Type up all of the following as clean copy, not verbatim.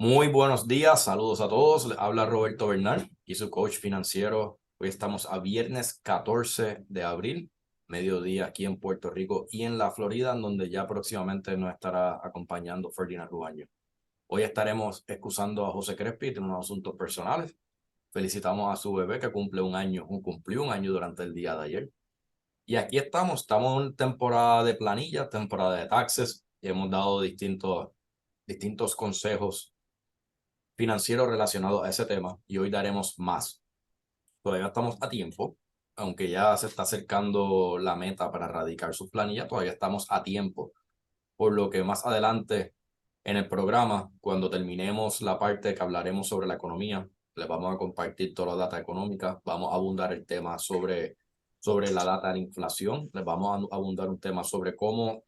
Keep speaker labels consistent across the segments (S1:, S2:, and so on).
S1: Muy buenos días, saludos a todos. Le habla Roberto Bernal y su coach financiero. Hoy estamos a viernes 14 de abril, mediodía aquí en Puerto Rico y en la Florida, en donde ya próximamente nos estará acompañando Ferdinand Rubaño. Hoy estaremos excusando a José Crespi de unos asuntos personales. Felicitamos a su bebé que cumplió un año durante el día de ayer. Y aquí estamos en temporada de planilla, temporada de taxes, y hemos dado distintos consejos financiero relacionado a ese tema y hoy daremos más. Todavía estamos a tiempo, aunque ya se está acercando la meta para erradicar sus planillas, todavía estamos a tiempo, por lo que más adelante en el programa, cuando terminemos la parte que hablaremos sobre la economía, les vamos a compartir toda la data económica, vamos a abundar el tema sobre la data de inflación, les vamos a abundar un tema sobre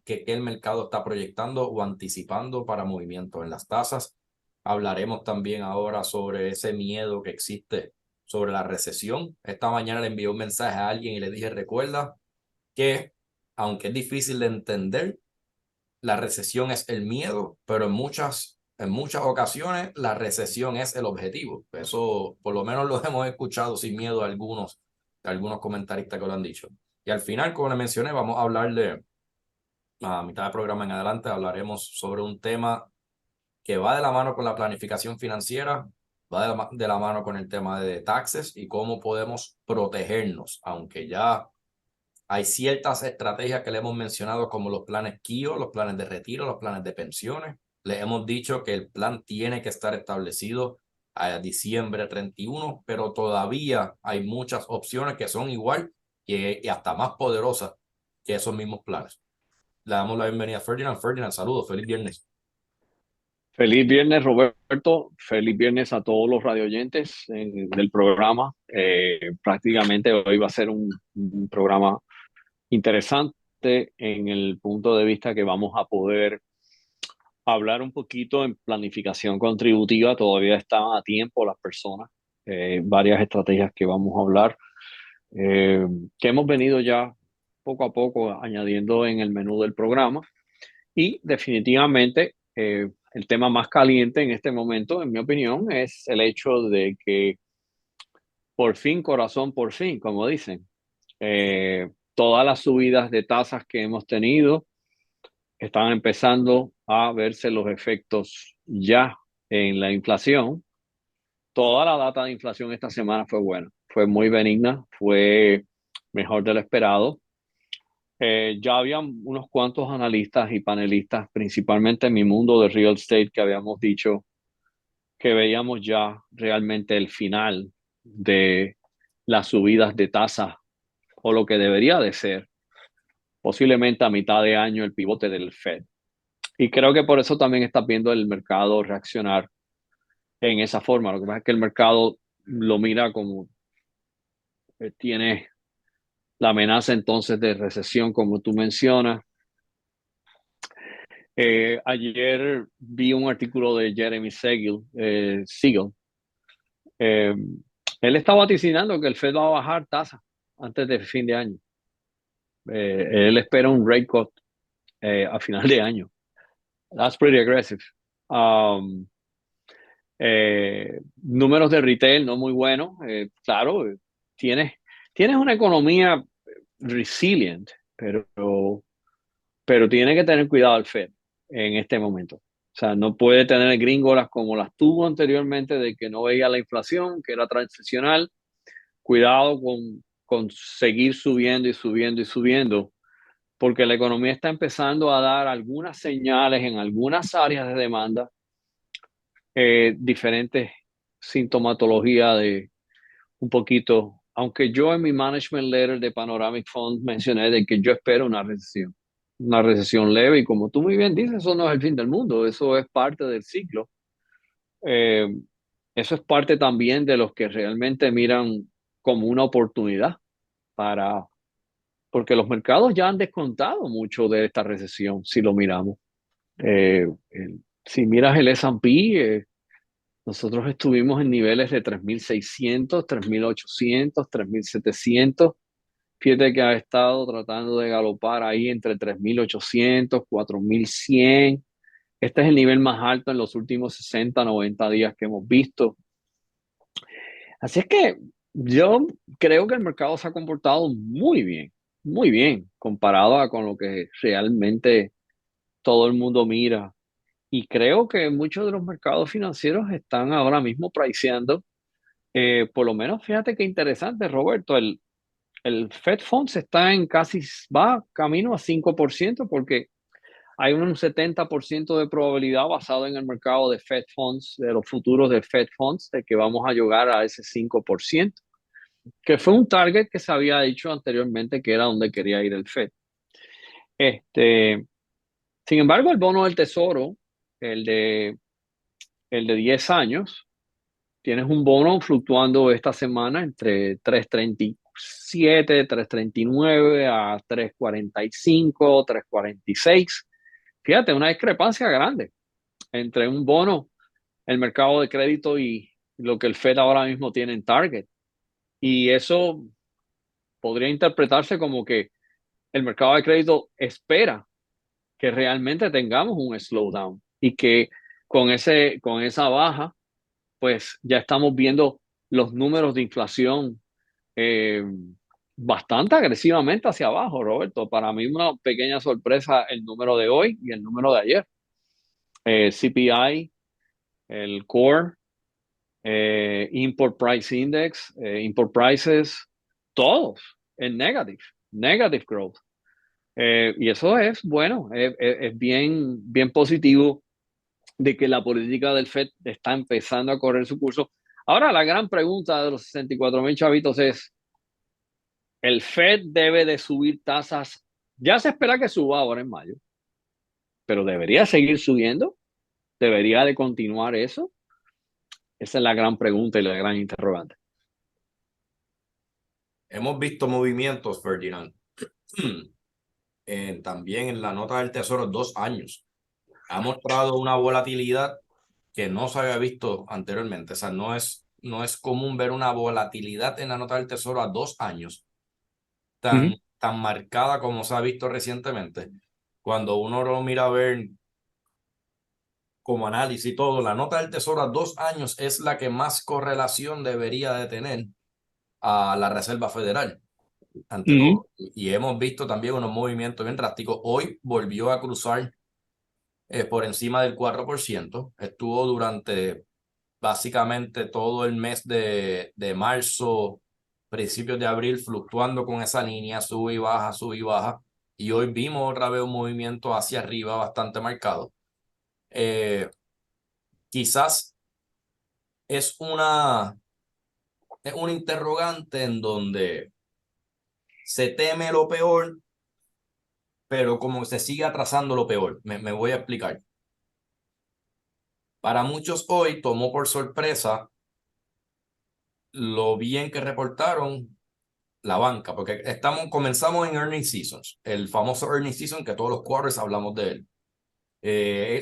S1: qué el mercado está proyectando o anticipando para movimientos en las tasas. Hablaremos también ahora sobre ese miedo que existe sobre la recesión. Esta mañana le envié un mensaje a alguien y le dije, recuerda que aunque es difícil de entender, la recesión es el miedo, pero en muchas ocasiones la recesión es el objetivo. Eso por lo menos lo hemos escuchado sin miedo a algunos comentaristas que lo han dicho. Y al final, como le mencioné, vamos a hablarle a mitad del programa en adelante, hablaremos sobre un tema que va de la mano con la planificación financiera, va de la mano con el tema de taxes y cómo podemos protegernos, aunque ya hay ciertas estrategias que le hemos mencionado como los planes KIO, los planes de retiro, los planes de pensiones. Le hemos dicho que el plan tiene que estar establecido a diciembre 31, pero todavía hay muchas opciones que son igual y hasta más poderosas que esos mismos planes. Le damos la bienvenida a Ferdinand. Ferdinand, saludos, feliz viernes.
S2: Feliz viernes, Roberto. Feliz viernes a todos los radioyentes del programa. Prácticamente hoy va a ser un programa interesante en el punto de vista que vamos a poder hablar un poquito en planificación contributiva. Todavía están a tiempo las personas. Varias estrategias que vamos a hablar, eh, que hemos venido ya poco a poco añadiendo en el menú del programa. Y definitivamente el tema más caliente en este momento, en mi opinión, es el hecho de que por fin, corazón, por fin, como dicen, todas las subidas de tasas que hemos tenido están empezando a verse los efectos ya en la inflación. Toda la data de inflación esta semana fue buena, fue muy benigna, fue mejor de lo esperado. Ya habían unos cuantos analistas y panelistas, principalmente en mi mundo de real estate, que habíamos dicho que veíamos ya realmente el final de las subidas de tasa o lo que debería de ser, posiblemente a mitad de año, el pivote del Fed. Y creo que por eso también está viendo el mercado reaccionar en esa forma. Lo que pasa es que el mercado lo mira como tiene la amenaza entonces de recesión, como tú mencionas. Ayer vi un artículo de Jeremy Siegel. Eh, Él está vaticinando que el Fed va a bajar tasas antes de fin de año. Él espera un rate cut a final de año. That's pretty aggressive. Um, Números de retail no muy buenos. Claro, tienes, tienes una economía resilient, pero tiene que tener cuidado el Fed en este momento. O sea, no puede tener gringolas como las tuvo anteriormente de que no veía la inflación, que era transicional. Cuidado con seguir subiendo y subiendo y subiendo, porque la economía está empezando a dar algunas señales en algunas áreas de demanda, diferentes sintomatología de un poquito, aunque yo en mi management letter de Panoramic Fund mencioné de que yo espero una recesión leve y como tú muy bien dices, eso no es el fin del mundo, eso es parte del ciclo. Eh, Eso es parte también de los que realmente miran como una oportunidad para, porque los mercados ya han descontado mucho de esta recesión, si lo miramos. Si miras el S&P, nosotros estuvimos en niveles de 3.600, 3.800, 3.700. Fíjate que ha estado tratando de galopar ahí entre 3.800, 4.100. Este es el nivel más alto en los últimos 60, 90 días que hemos visto. Así es que yo creo que el mercado se ha comportado muy bien, comparado con lo que realmente todo el mundo mira. Y creo que muchos de los mercados financieros están ahora mismo priceando, por lo menos fíjate qué interesante, Roberto, el Fed Funds está en casi, va camino a 5% porque hay un 70% de probabilidad basado en el mercado de Fed Funds, de los futuros de Fed Funds, de que vamos a llegar a ese 5%, que fue un target que se había dicho anteriormente que era donde quería ir el Fed. Sin embargo, el bono del tesoro, el de, el de 10 años, tienes un bono fluctuando esta semana entre 3.37, 3.39 a 3.45, 3.46. Fíjate, una discrepancia grande entre un bono, el mercado de crédito y lo que el Fed ahora mismo tiene en target. Y eso podría interpretarse como que el mercado de crédito espera que realmente tengamos un slowdown y que con esa baja, pues ya estamos viendo los números de inflación eh, bastante agresivamente hacia abajo, Roberto. Para mí una pequeña sorpresa el número de hoy y el número de ayer. CPI, el Core, Import Price Index, Import Prices, todos en negative growth. Y eso es bueno, es bien, bien positivo de que la política del Fed está empezando a correr su curso. Ahora, la gran pregunta de los 64,000 chavitos es, ¿el Fed debe de subir tasas? Ya se espera que suba ahora en mayo, pero ¿debería seguir subiendo? ¿Debería de continuar eso? Esa es la gran pregunta y la gran interrogante.
S1: Hemos visto movimientos, Ferdinand, también en la nota del Tesoro 2 años. Ha mostrado una volatilidad que no se había visto anteriormente. O sea, no es común ver una volatilidad en la nota del Tesoro a 2 años
S2: Uh -huh.
S1: tan marcada como se ha visto recientemente. Cuando uno lo mira a ver como análisis y todo, la nota del Tesoro a 2 años es la que más correlación debería de tener a la Reserva Federal,
S2: Uh
S1: ante
S2: -huh.
S1: todo. Y hemos visto también unos movimientos bien drásticos. Hoy volvió a cruzar por encima del 4%. Estuvo durante básicamente todo el mes de marzo, principios de abril, fluctuando con esa línea, sube y baja, sube y baja. Y hoy vimos otra vez un movimiento hacia arriba bastante marcado. Eh, Quizás es una interrogante en donde se teme lo peor, pero como se sigue atrasando lo peor. Me voy a explicar. Para muchos hoy tomó por sorpresa lo bien que reportaron la banca, porque comenzamos en earning seasons, el famoso earning season que todos los quarters hablamos de él.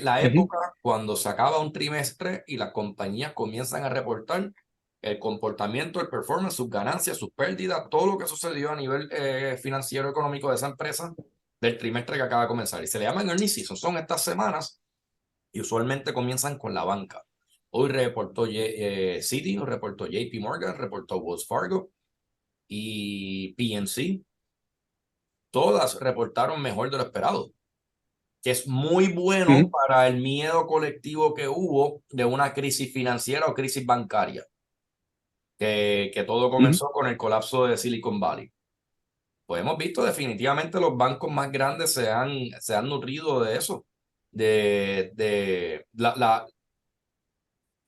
S1: La
S2: Uh -huh.
S1: época cuando se acaba un trimestre y las compañías comienzan a reportar el comportamiento, el performance, sus ganancias, sus pérdidas, todo lo que sucedió a nivel financiero económico de esa empresa del trimestre que acaba de comenzar. Y se le llaman earning season, son estas semanas y usualmente comienzan con la banca. Hoy reportó Citi, reportó JP Morgan, reportó Wells Fargo y PNC. Todas reportaron mejor de lo esperado, que es muy
S2: Uh
S1: bueno
S2: -huh.
S1: para el miedo colectivo que hubo de una crisis financiera o crisis bancaria, que todo
S2: Uh -huh.
S1: comenzó con el colapso de Silicon Valley. Pues hemos visto definitivamente los bancos más grandes se han nutrido de eso, de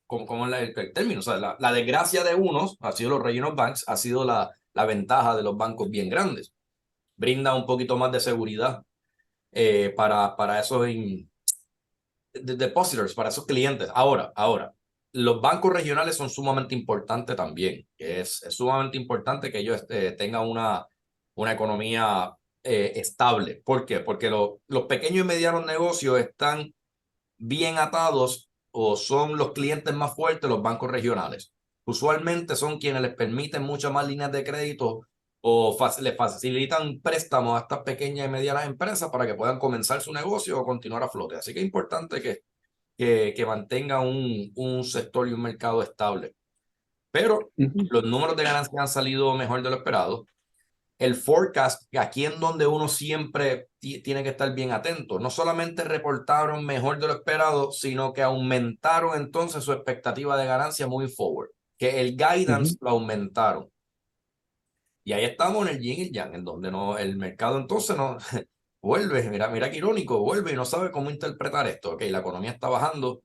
S1: como el término, o sea, la desgracia de unos ha sido los regional banks, ha sido la ventaja de los bancos bien grandes. Brinda un poquito más de seguridad para esos depositors, para esos clientes. Ahora, los bancos regionales son sumamente importantes también. Es sumamente importante que ellos tengan una economía estable. ¿Por qué? Porque los pequeños y medianos negocios están bien atados o son los clientes más fuertes los bancos regionales. Usualmente son quienes les permiten muchas más líneas de crédito o le facilitan préstamos a estas pequeñas y medianas empresas para que puedan comenzar su negocio o continuar a flote. Así que es importante que mantenga un sector y un mercado estable. Pero los números de ganancias han salido mejor de lo esperado. El forecast, aquí en donde uno siempre tiene que estar bien atento, no solamente reportaron mejor de lo esperado, sino que aumentaron entonces su expectativa de ganancia moving forward, que el guidance lo aumentaron. Y ahí estamos en el yin y el yang, en donde no, el mercado entonces no vuelve, mira qué irónico, vuelve y no sabe cómo interpretar esto. Ok, la economía está bajando,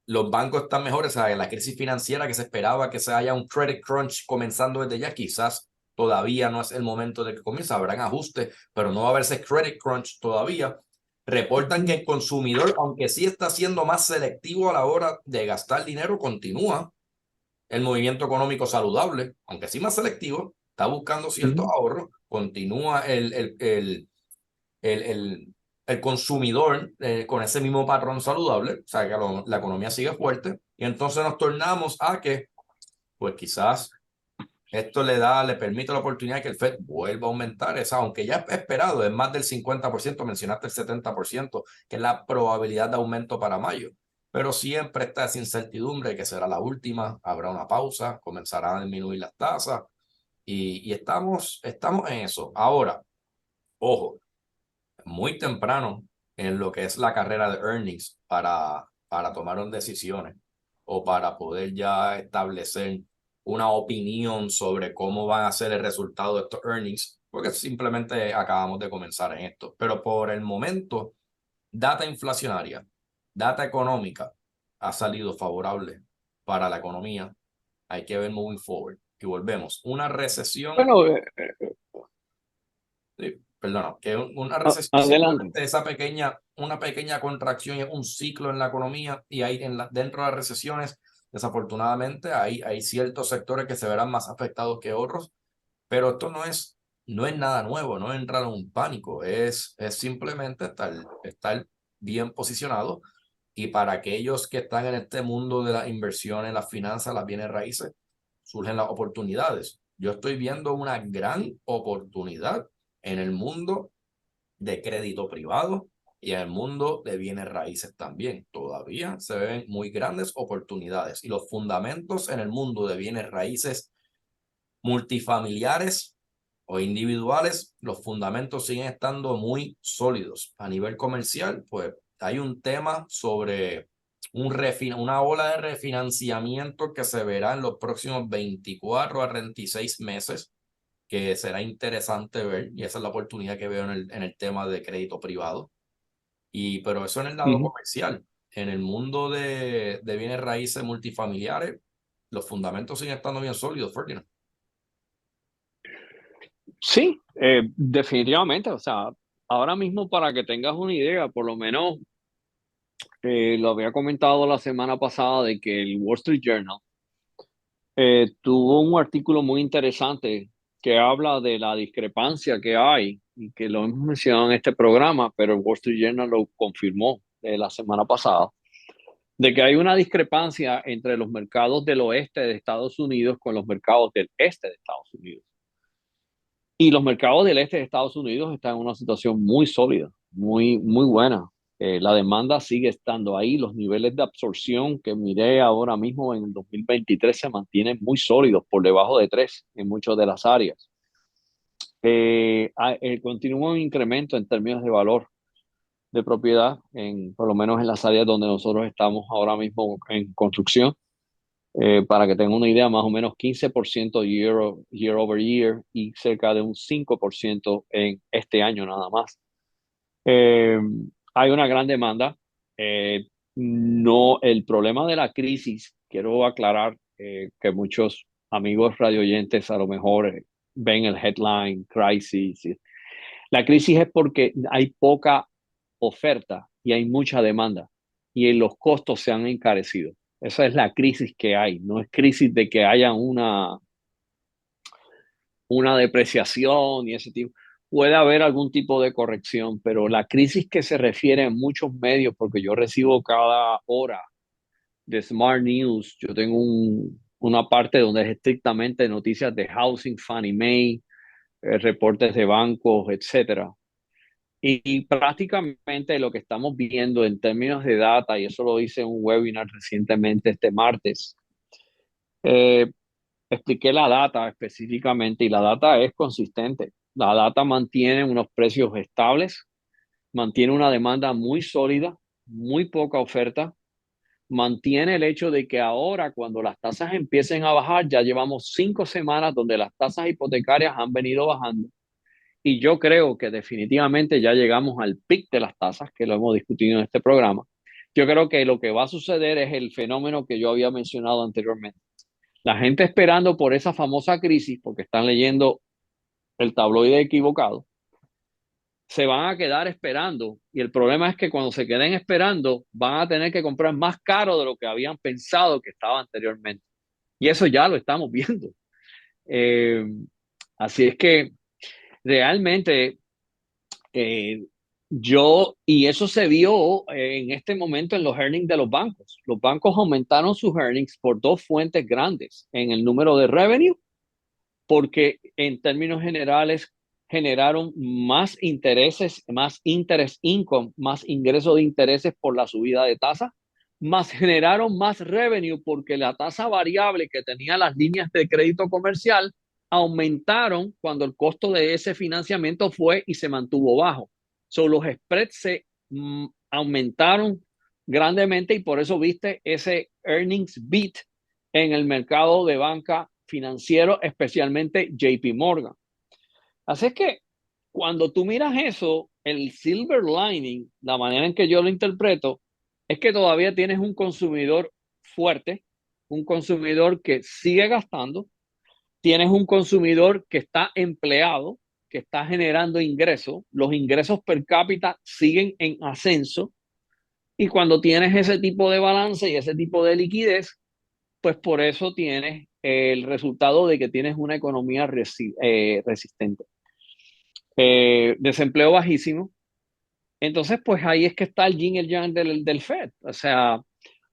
S1: los bancos están mejores, o sea, la crisis financiera que se esperaba que se haya un credit crunch comenzando desde ya, quizás todavía no es el momento de que comience, habrán ajustes, pero no va a haber ese credit crunch todavía. Reportan que el consumidor, aunque sí está siendo más selectivo a la hora de gastar dinero, continúa el movimiento económico saludable, aunque sí más selectivo, está buscando ciertos ahorros, continúa el consumidor con ese mismo patrón saludable, o sea que la economía sigue fuerte, y entonces nos tornamos a que, pues quizás esto le permite la oportunidad de que el Fed vuelva a aumentar esa, aunque ya es esperado, es más del 50%, mencionaste el 70%, que es la probabilidad de aumento para mayo. Pero siempre está esa incertidumbre que será la última, habrá una pausa, comenzarán a disminuir las tasas y estamos en eso. Ahora, ojo, muy temprano en lo que es la carrera de earnings para tomar decisiones o para poder ya establecer una opinión sobre cómo van a ser el resultado de estos earnings, porque simplemente acabamos de comenzar en esto. Pero por el momento, data inflacionaria, data económica ha salido favorable para la economía. Hay que ver moving forward. Y volvemos. Una recesión.
S2: Bueno,
S1: Sí, perdona, que una recesión
S2: adelante.
S1: simplemente una pequeña contracción y un ciclo en la economía y ahí dentro de las recesiones, desafortunadamente, hay ciertos sectores que se verán más afectados que otros, pero esto no es nada nuevo, no es entrar en un pánico, es simplemente estar bien posicionado y para aquellos que están en este mundo de las inversiones, las finanzas, las bienes raíces, surgen las oportunidades. Yo estoy viendo una gran oportunidad en el mundo de crédito privado y en el mundo de bienes raíces también. Todavía se ven muy grandes oportunidades y los fundamentos en el mundo de bienes raíces multifamiliares o individuales, los fundamentos siguen estando muy sólidos. A nivel comercial, pues hay un tema sobre una ola de refinanciamiento que se verá en los próximos 24 a 36 meses, que será interesante ver, y esa es la oportunidad que veo en el tema de crédito privado. Pero eso en el lado comercial. En el mundo de bienes raíces multifamiliares, los fundamentos siguen estando bien sólidos, Ferdinand.
S2: Sí, definitivamente. O sea, ahora mismo para que tengas una idea, por lo menos lo había comentado la semana pasada de que el Wall Street Journal tuvo un artículo muy interesante que habla de la discrepancia que hay y que lo hemos mencionado en este programa, pero el Wall Street Journal lo confirmó la semana pasada, de que hay una discrepancia entre los mercados del oeste de Estados Unidos con los mercados del este de Estados Unidos. Y los mercados del este de Estados Unidos están en una situación muy sólida, muy buena. La demanda sigue estando ahí. Los niveles de absorción que miré ahora mismo en el 2023 se mantienen muy sólidos, por debajo de 3 en muchas de las áreas. Continúa un incremento en términos de valor de propiedad, por lo menos en las áreas donde nosotros estamos ahora mismo en construcción. Para que tengan una idea, más o menos 15% year over year y cerca de un 5% en este año nada más. Eh, Hay una gran demanda. No, el problema de la crisis, quiero aclarar que muchos amigos radioyentes a lo mejor ven el headline crisis. La crisis es porque hay poca oferta y hay mucha demanda y los costos se han encarecido. Esa es la crisis que hay. No es crisis de que haya una depreciación y ese tipo. Puede haber algún tipo de corrección, pero la crisis que se refiere en muchos medios, porque yo recibo cada hora de Smart News, yo tengo una parte donde es estrictamente noticias de housing, Fannie Mae, reportes de bancos, etcétera. Y prácticamente lo que estamos viendo en términos de data, y eso lo hice en un webinar recientemente este martes, eh, expliqué la data específicamente y la data es consistente. La data mantiene unos precios estables, mantiene una demanda muy sólida, muy poca oferta, mantiene el hecho de que ahora cuando las tasas empiecen a bajar, ya llevamos 5 semanas donde las tasas hipotecarias han venido bajando y yo creo que definitivamente ya llegamos al pic de las tasas, que lo hemos discutido en este programa. Yo creo que lo que va a suceder es el fenómeno que yo había mencionado anteriormente. La gente esperando por esa famosa crisis, porque están leyendo el tabloide equivocado, se van a quedar esperando. Y el problema es que cuando se queden esperando, van a tener que comprar más caro de lo que habían pensado que estaba anteriormente. Y eso ya lo estamos viendo. Eh, Así es que realmente eh, y eso se vio en este momento en los earnings de los bancos. Los bancos aumentaron sus earnings por dos fuentes grandes en el número de revenue, porque en términos generales generaron más intereses, más interest income, más ingresos de intereses por la subida de tasas, más generaron más revenue porque la tasa variable que tenían las líneas de crédito comercial aumentaron cuando el costo de ese financiamiento fue y se mantuvo bajo. So, los spreads se aumentaron grandemente y por eso viste ese earnings beat en el mercado de banca financiero, especialmente JP Morgan. Así es que cuando tú miras eso, el silver lining, la manera en que yo lo interpreto, es que todavía tienes un consumidor fuerte, un consumidor que sigue gastando, tienes un consumidor que está empleado, que está generando ingresos, los ingresos per cápita siguen en ascenso y cuando tienes ese tipo de balance y ese tipo de liquidez, pues por eso tienes el resultado de que tienes una economía resistente. Desempleo bajísimo. Entonces, pues ahí es que está el yin y el yang del Fed. O sea,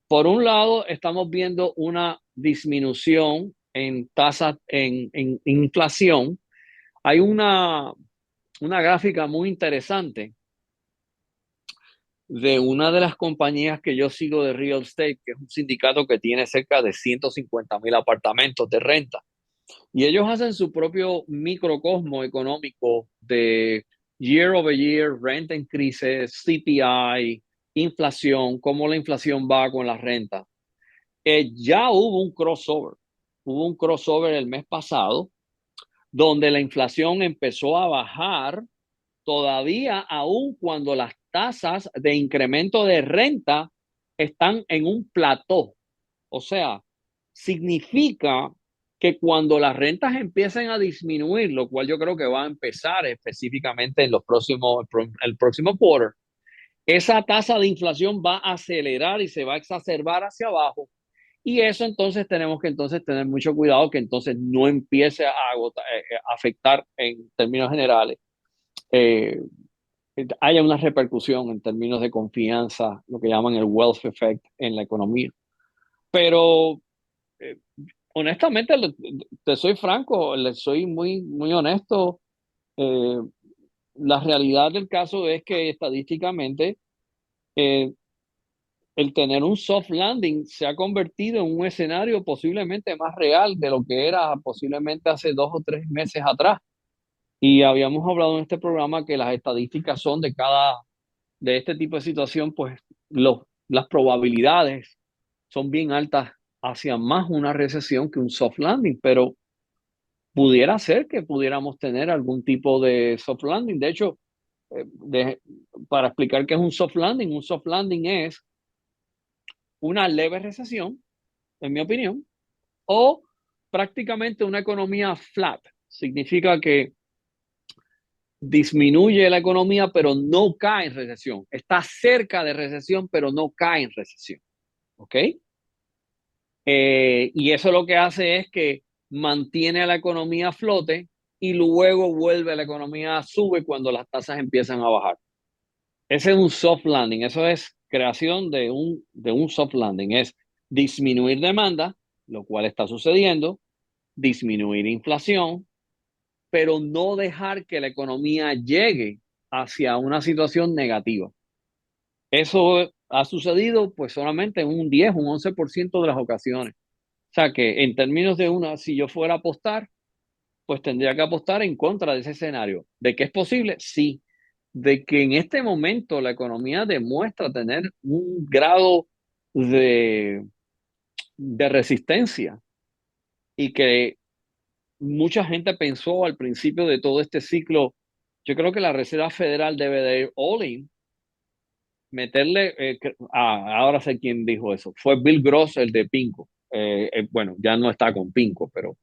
S2: por un lado, estamos viendo una disminución en tasas, en inflación. Hay una gráfica muy interesante de una de las compañías que yo sigo de real estate, que es un sindicato que tiene cerca de 150,000 apartamentos de renta. Y ellos hacen su propio microcosmo económico de year over year, rent increases, CPI, inflación, cómo la inflación va con la renta. Ya hubo un crossover el mes pasado, donde la inflación empezó a bajar todavía, aún cuando las tasas de incremento de renta están en un plató. O sea, significa que cuando las rentas empiecen a disminuir, lo cual yo creo que va a empezar específicamente en el próximo quarter, esa tasa de inflación va a acelerar y se va a exacerbar hacia abajo. Y eso entonces tenemos que entonces tener mucho cuidado que entonces no empiece a afectar en términos generales, eh, haya una repercusión en términos de confianza, lo que llaman el wealth effect en la economía. Pero eh, honestamente, te soy franco, le soy muy, muy honesto. Eh, la realidad del caso es que estadísticamente eh, el tener un soft landing se ha convertido en un escenario posiblemente más real de lo que era posiblemente hace 2 o 3 meses atrás. Y habíamos hablado en este programa que las estadísticas son de este tipo de situación, pues las probabilidades son bien altas hacia más una recesión que un soft landing, pero pudiera ser que pudiéramos tener algún tipo de soft landing. De hecho, eh, de- para explicar qué es un soft landing es una leve recesión, en mi opinión, o prácticamente una economía flat. Significa que disminuye la economía, pero no cae en recesión. Está cerca de recesión, pero no cae en recesión. ¿Ok? Y eso lo que hace es que mantiene a la economía a flote y luego vuelve a la economía, sube cuando las tasas empiezan a bajar. Ese es un soft landing, eso es creación de un soft landing, es disminuir demanda, lo cual está sucediendo, disminuir inflación, pero no dejar que la economía llegue hacia una situación negativa. Eso ha sucedido pues solamente en un 10, un 11% de las ocasiones. O sea que en términos de si yo fuera a apostar, pues tendría que apostar en contra de ese escenario. ¿De que es posible? Sí. De que en este momento la economía demuestra tener un grado de, de resistencia y que mucha gente pensó al principio de todo este ciclo, yo creo que la Reserva Federal debe de ir all in, meterle, ahora sé quién dijo eso, fue Bill Gross, el de Pinco. Bueno, ya no está con Pinco, pero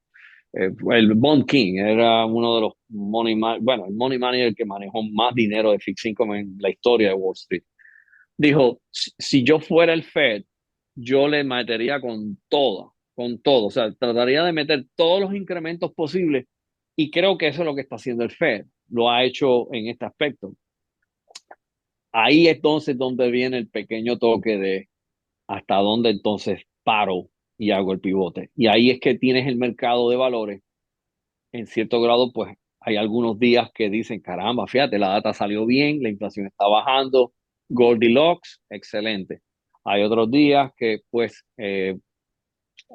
S2: el Bond King era uno de los el money manager que manejó más dinero de fixed income en la historia de Wall Street. Dijo, si yo fuera el Fed, yo le metería con todo, o sea, trataría de meter todos los incrementos posibles y creo que eso es lo que está haciendo el Fed, lo ha hecho en este aspecto. Ahí entonces donde viene el pequeño toque de hasta dónde entonces paro y hago el pivote. Y ahí es que tienes el mercado de valores. En cierto grado, pues hay algunos días que dicen, caramba, fíjate, la data salió bien, la inflación está bajando, Goldilocks, excelente. Hay otros días que, pues,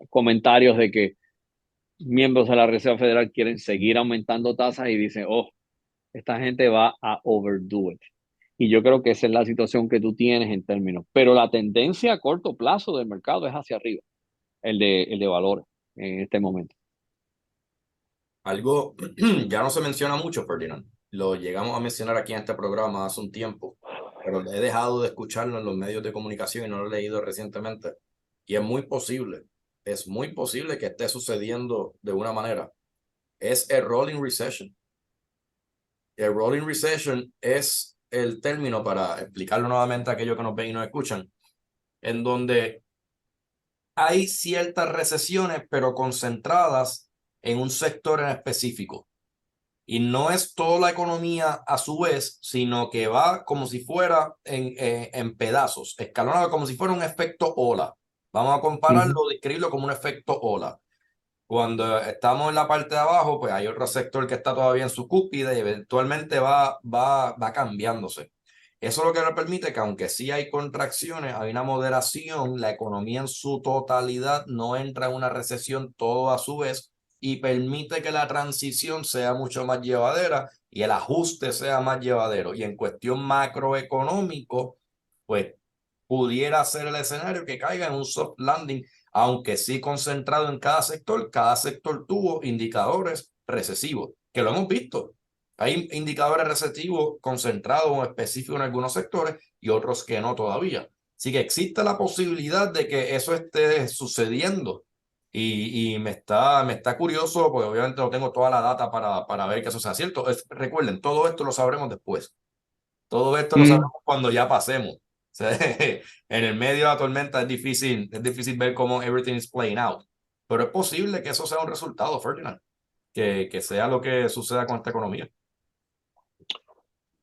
S2: comentarios de que miembros de la Reserva Federal quieren seguir aumentando tasas y dicen, oh, esta gente va a overdo it. Y yo creo que esa es la situación que tú tienes en términos. Pero la tendencia a corto plazo del mercado es hacia arriba, el de valores en este momento.
S1: Algo ya no se menciona mucho, Ferdinand. Lo llegamos a mencionar aquí en este programa hace un tiempo, pero he dejado de escucharlo en los medios de comunicación y no lo he leído recientemente. Y es muy posible que esté sucediendo de una manera. Es el rolling recession. El rolling recession es el término para explicarlo nuevamente a aquellos que nos ven y nos escuchan, en donde hay ciertas recesiones, pero concentradas en un sector en específico. Y no es toda la economía a su vez, sino que va como si fuera en pedazos, escalonado como si fuera un efecto ola. Vamos a
S2: Uh -huh.
S1: compararlo, describirlo como un efecto ola. Cuando estamos en la parte de abajo, pues hay otro sector que está todavía en su cúspide y eventualmente va cambiándose. Eso lo que nos permite que aunque sí hay contracciones, hay una moderación, la economía en su totalidad no entra en una recesión todo a su vez y permite que la transición sea mucho más llevadera y el ajuste sea más llevadero. Y en cuestión macroeconómico, pues pudiera ser el escenario que caiga en un soft landing aunque sí concentrado en cada sector tuvo indicadores recesivos, que lo hemos visto. Hay indicadores recesivos concentrados o específicos en algunos sectores y otros que no todavía. Así que existe la posibilidad de que eso esté sucediendo. Y me está curioso, porque obviamente no tengo toda la data para ver que eso sea cierto. Recuerden, todo esto lo sabremos después. Todo esto lo
S2: Mm.
S1: sabemos cuando ya pasemos. O sea, en el medio de la tormenta es difícil ver cómo everything is playing out. Pero es posible que eso sea un resultado, Ferdinand, que sea lo que suceda con esta economía.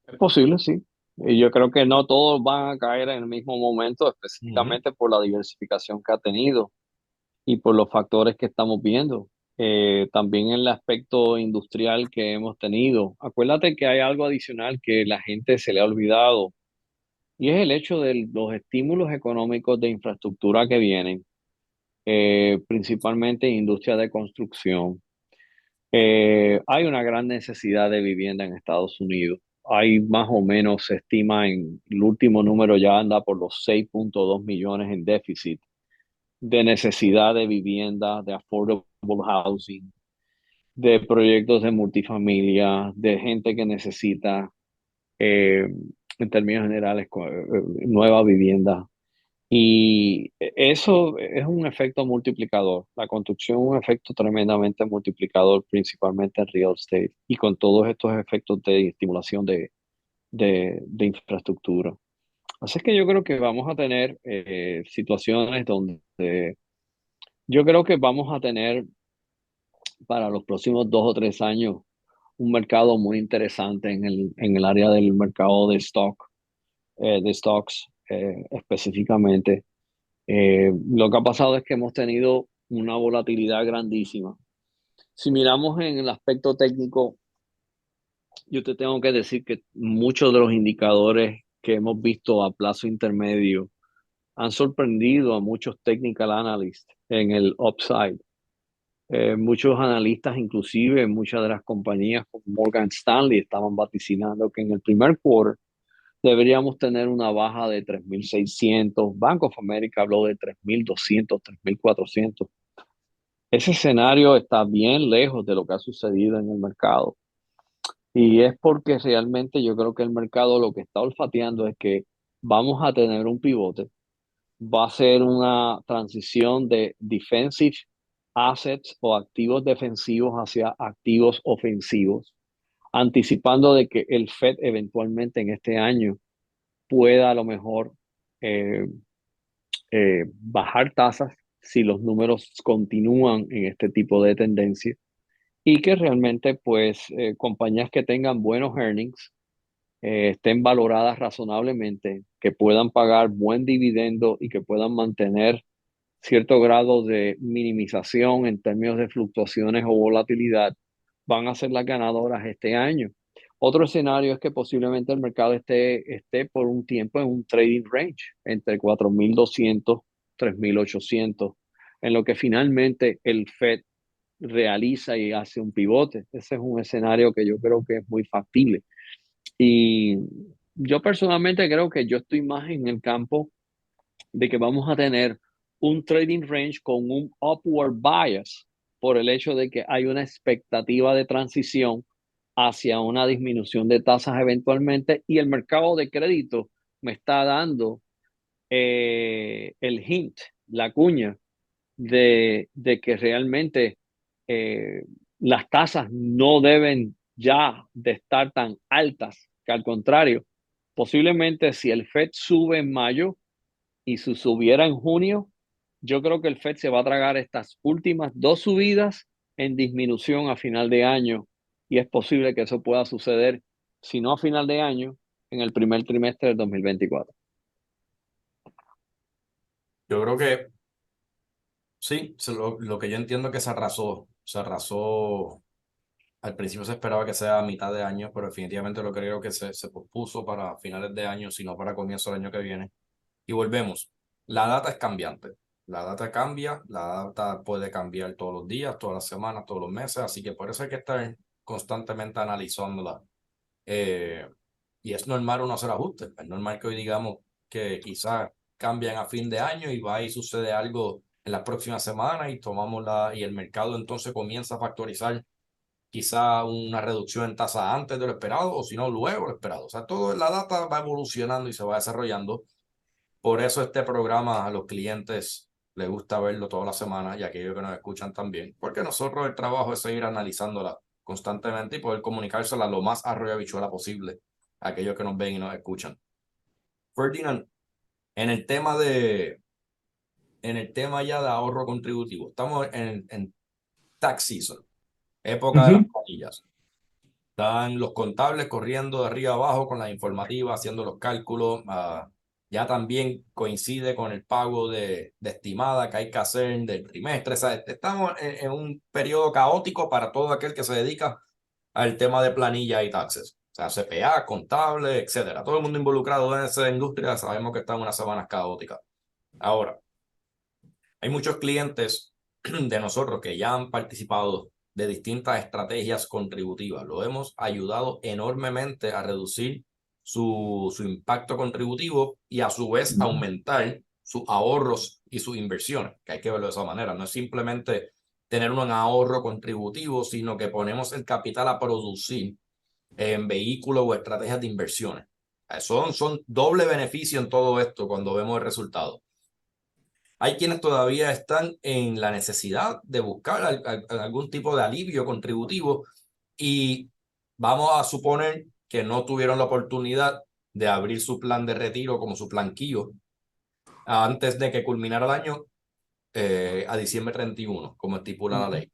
S2: Es posible, sí. Y yo creo que no todos van a caer en el mismo momento,
S1: Ujú.
S2: específicamente por la diversificación que ha tenido y por los factores que estamos viendo. También en el aspecto industrial que hemos tenido. Acuérdate que hay algo adicional que la gente se le ha olvidado y es el hecho de los estímulos económicos de infraestructura que vienen, principalmente industria de construcción. Hay una gran necesidad de vivienda en Estados Unidos. Hay más o menos, se estima en el último número ya anda por los 6.2 millones en déficit de necesidad de vivienda, de affordable housing, de proyectos de multifamilia, de gente que necesita, eh, en términos generales, nueva vivienda. Y eso es un efecto multiplicador. La construcción es un efecto tremendamente multiplicador, principalmente en real estate, y con todos estos efectos de estimulación de infraestructura. Así que yo creo que vamos a tener situaciones donde yo creo que vamos a tener para los próximos 2 o 3 años un mercado muy interesante en el área del mercado de stocks específicamente. Lo que ha pasado es que hemos tenido una volatilidad grandísima. Si miramos en el aspecto técnico, yo te tengo que decir que muchos de los indicadores que hemos visto a plazo intermedio han sorprendido a muchos technical analysts en el upside. Muchos analistas, inclusive muchas de las compañías como Morgan Stanley, estaban vaticinando que en el primer quarter deberíamos tener una baja de 3.600. Bank of America habló de 3.200, 3.400. Ese escenario está bien lejos de lo que ha sucedido en el mercado. Y es porque realmente yo creo que el mercado lo que está olfateando es que vamos a tener un pivote, va a ser una transición de defensive assets o activos defensivos hacia activos ofensivos, anticipando de que el Fed eventualmente en este año pueda a lo mejor eh, bajar tasas si los números continúan en este tipo de tendencia y que realmente pues compañías que tengan buenos earnings estén valoradas razonablemente, que puedan pagar buen dividendo y que puedan mantener cierto grado de minimización en términos de fluctuaciones o volatilidad, van a ser las ganadoras este año. Otro escenario es que posiblemente el mercado esté por un tiempo en un trading range entre 4.200, 3.800, en lo que finalmente el Fed realiza y hace un pivote. Ese es un escenario que yo creo que es muy factible. Y yo personalmente creo que yo estoy más en el campo de que vamos a tener un trading range con un upward bias por el hecho de que hay una expectativa de transición hacia una disminución de tasas eventualmente y el mercado de crédito me está dando el hint, la cuña de que realmente eh, las tasas no deben ya de estar tan altas, que al contrario, posiblemente si el Fed sube en mayo, y si subiera en junio, yo creo que el Fed se va a tragar estas últimas dos subidas en disminución a final de año y es posible que eso pueda suceder, si no a final de año, en el primer trimestre del 2024.
S1: Yo creo que sí, lo que yo entiendo es que se arrasó, al principio se esperaba que sea a mitad de año, pero definitivamente lo creo que se pospuso para finales de año, sino para comienzo del año que viene. Y volvemos, la data es cambiante, la data cambia, la data puede cambiar todos los días, todas las semanas, todos los meses, así que por eso hay que estar constantemente analizándola. Eh, y es normal uno hacer ajustes, es normal que hoy digamos que quizás cambian a fin de año y va y sucede algo en las próximas semanas y y el mercado entonces comienza a factorizar quizá una reducción en tasa antes de lo esperado o si no luego lo esperado. O sea, toda la data va evolucionando y se va desarrollando. Por eso este programa a los clientes les gusta verlo toda la semana y a aquellos que nos escuchan también, porque nosotros el trabajo es seguir analizándola constantemente y poder comunicársela lo más arroyabichuela posible a aquellos que nos ven y nos escuchan. Ferdinand, en el tema ya de ahorro contributivo, estamos en tax season, época de las
S2: Ujú.
S1: planillas. Están los contables corriendo de arriba abajo con las informativas, haciendo los cálculos. Ya también coincide con el pago de estimada que hay que hacer del trimestre. O sea, estamos en un periodo caótico para todo aquel que se dedica al tema de planilla y taxes. O sea, CPA, contable, etcétera. Todo el mundo involucrado en esa industria sabemos que están en unas semanas caóticas. Ahora, hay muchos clientes de nosotros que ya han participado de distintas estrategias contributivas. Lo hemos ayudado enormemente a reducir su impacto contributivo y a su vez aumentar sus ahorros y sus inversiones, que hay que verlo de esa manera. No es simplemente tener un ahorro contributivo, sino que ponemos el capital a producir en vehículos o estrategias de inversiones. Son doble beneficio en todo esto cuando vemos el resultado. Hay quienes todavía están en la necesidad de buscar algún tipo de alivio contributivo y vamos a suponer que no tuvieron la oportunidad de abrir su plan de retiro como su planquillo antes de que culminara el año a diciembre 31, como estipula la ley.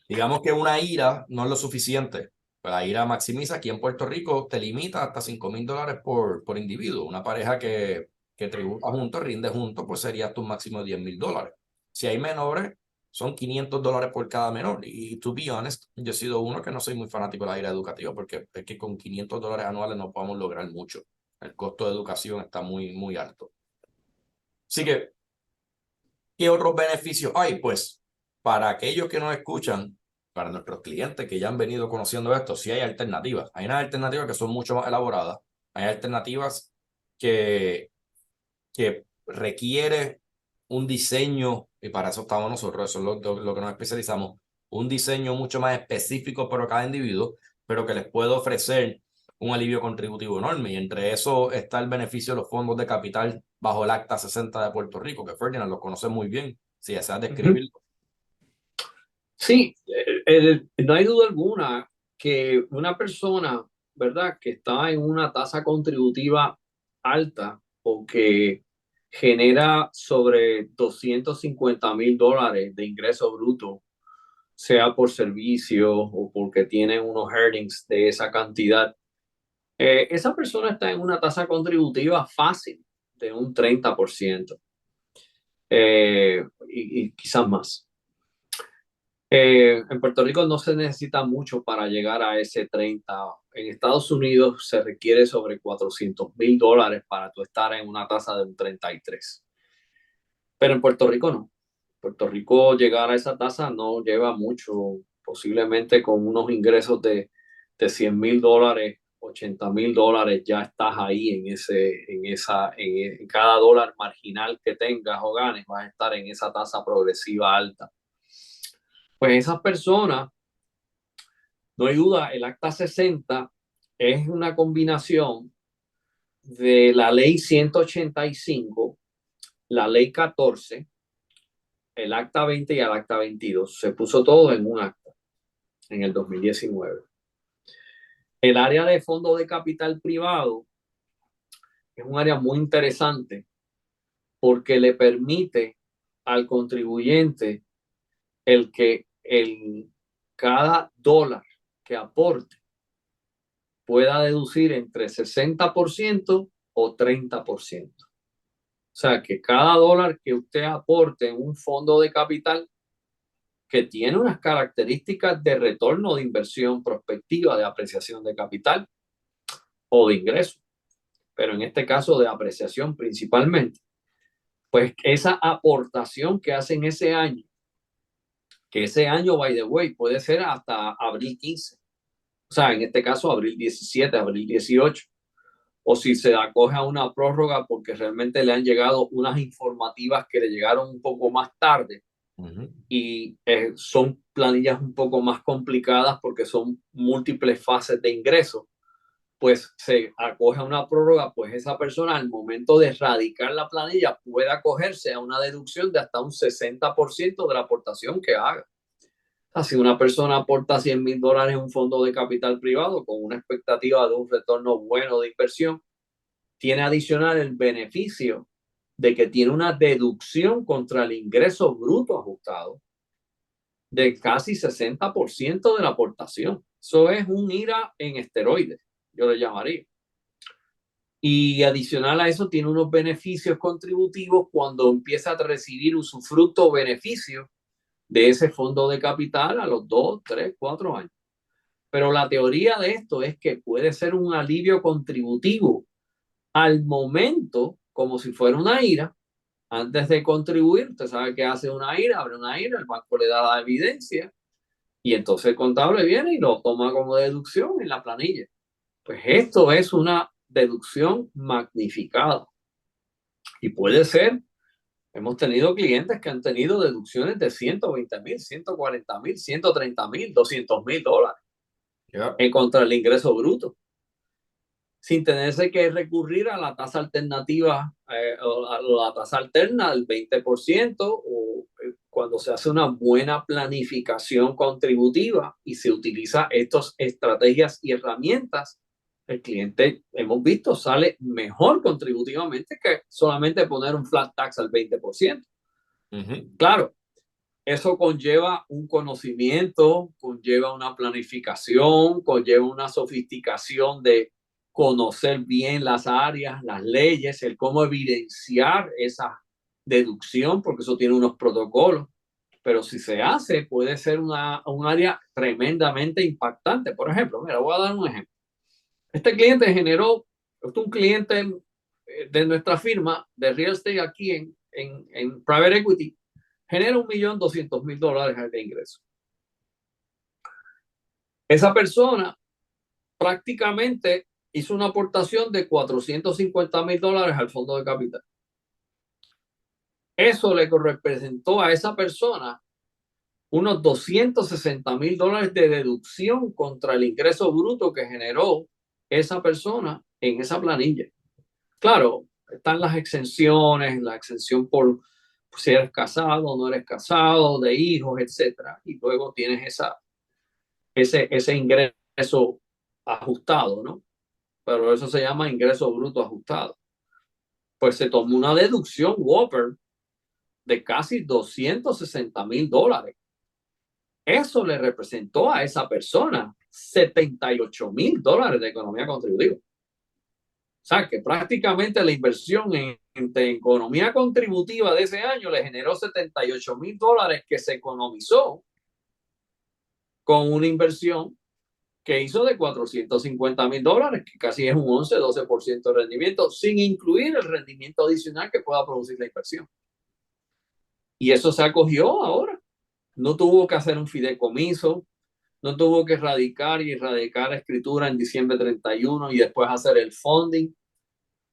S1: Digamos que una IRA no es lo suficiente. La IRA maximiza aquí en Puerto Rico, te limita hasta $5,000 por individuo. Una pareja que tributa junto, rinde junto, pues sería tu máximo de $10,000. Si hay menores, son $500 por cada menor. Y to be honest, yo he sido uno que no soy muy fanático de la ira educativa porque es que con $500 anuales no podemos lograr mucho. El costo de educación está muy, muy alto. Así que, ¿qué otros beneficios hay? Pues, para aquellos que nos escuchan, para nuestros clientes que ya han venido conociendo esto, sí hay alternativas. Hay unas alternativas que son mucho más elaboradas. Hay alternativas que requiere un diseño, y para eso estamos nosotros, eso es lo que nos especializamos, un diseño mucho más específico para cada individuo, pero que les puede ofrecer un alivio contributivo enorme. Y entre eso está el beneficio de los fondos de capital bajo el Acta 60 de Puerto Rico, que Ferdinand lo conoce muy bien, si deseas describirlo.
S2: Sí, no hay duda alguna que una persona, ¿verdad?, que está en una tasa contributiva alta o que genera sobre $250,000 de ingreso bruto, sea por servicio o porque tiene unos earnings de esa cantidad, esa persona está en una tasa contributiva fácil de un 30%, y quizás más. En Puerto Rico no se necesita mucho para llegar a ese 30. En Estados Unidos se requiere sobre $400,000 para tú estar en una tasa de un 33. Pero en Puerto Rico no. En Puerto Rico llegar a esa tasa no lleva mucho. Posiblemente con unos ingresos de $100,000, $80,000, ya estás ahí en cada dólar marginal que tengas o ganes, vas a estar en esa tasa progresiva alta. Pues esas personas, no hay duda, el Acta 60 es una combinación de la ley 185, la ley 14, el Acta 20 y el Acta 22. Se puso todo en un acta en el 2019. El área de fondo de capital privado es un área muy interesante porque le permite al contribuyente cada dólar que aporte pueda deducir entre 60% o 30%. O sea, que cada dólar que usted aporte en un fondo de capital que tiene unas características de retorno de inversión prospectiva, de apreciación de capital o de ingreso, pero en este caso de apreciación principalmente, pues esa aportación que hacen ese año, que ese año, by the way, puede ser hasta abril 15, o sea, en este caso abril 17, abril 18, o si se acoge a una prórroga porque realmente le han llegado unas informativas que le llegaron un poco más tarde. Y son planillas un poco más complicadas porque son múltiples fases de ingreso, pues se acoge a una prórroga, pues esa persona al momento de radicar la planilla puede acogerse a una deducción de hasta un 60% de la aportación que haga. Si una persona aporta $100,000 en un fondo de capital privado con una expectativa de un retorno bueno de inversión, tiene adicional el beneficio de que tiene una deducción contra el ingreso bruto ajustado de casi 60% de la aportación. Eso es un IRA en esteroides, yo le llamaría. Y adicional a eso tiene unos beneficios contributivos cuando empieza a recibir usufructo o beneficio de ese fondo de capital a los 2, 3, 4 años. Pero la teoría de esto es que puede ser un alivio contributivo al momento, como si fuera una IRA. Antes de contribuir, usted sabe que hace una IRA, abre una IRA, el banco le da la evidencia y entonces el contable viene y lo toma como deducción en la planilla. Pues esto es una deducción magnificada. Y puede ser, hemos tenido clientes que han tenido deducciones de $120,000, $140,000, $130,000, $200,000 en contra del ingreso bruto, sin tenerse que recurrir a la tasa alternativa, o a la tasa alterna del 20%, o cuando se hace una buena planificación contributiva y se utiliza estas estrategias y herramientas, el cliente, hemos visto, sale mejor contributivamente que solamente poner un flat tax al 20%. Claro, eso conlleva un conocimiento, conlleva una planificación, conlleva una sofisticación de conocer bien las áreas, las leyes, el cómo evidenciar
S3: deducción, porque eso tiene unos protocolos, pero si se hace, puede ser un área tremendamente impactante. Por ejemplo, mira, voy a dar un ejemplo. Este cliente generó, este es un cliente de nuestra firma de real estate aquí en Private Equity, genera $1.200.000 de ingreso. Esa persona prácticamente hizo una aportación de $450.000 al fondo de capital. Eso le representó a esa persona unos $260.000 de deducción contra el ingreso bruto que generó esa persona en esa planilla. Claro, están las exenciones, la exención por si eres casado o no eres casado, de hijos, etcétera. Y luego tienes ese ingreso ajustado, ¿no? Pero eso se llama ingreso bruto ajustado. Pues se tomó una deducción Whopper de casi $260.000. Eso le representó a esa persona $78.000 de economía contributiva. O sea, que prácticamente la inversión en economía contributiva de ese año le generó $78.000 que se economizó con una inversión que hizo de $450.000, que casi es un 11-12% de rendimiento, sin incluir el rendimiento adicional que pueda producir la inversión. Y eso se acogió ahora. No tuvo que hacer un fideicomiso, no tuvo que radicar y erradicar escritura en diciembre 31 y después hacer el funding.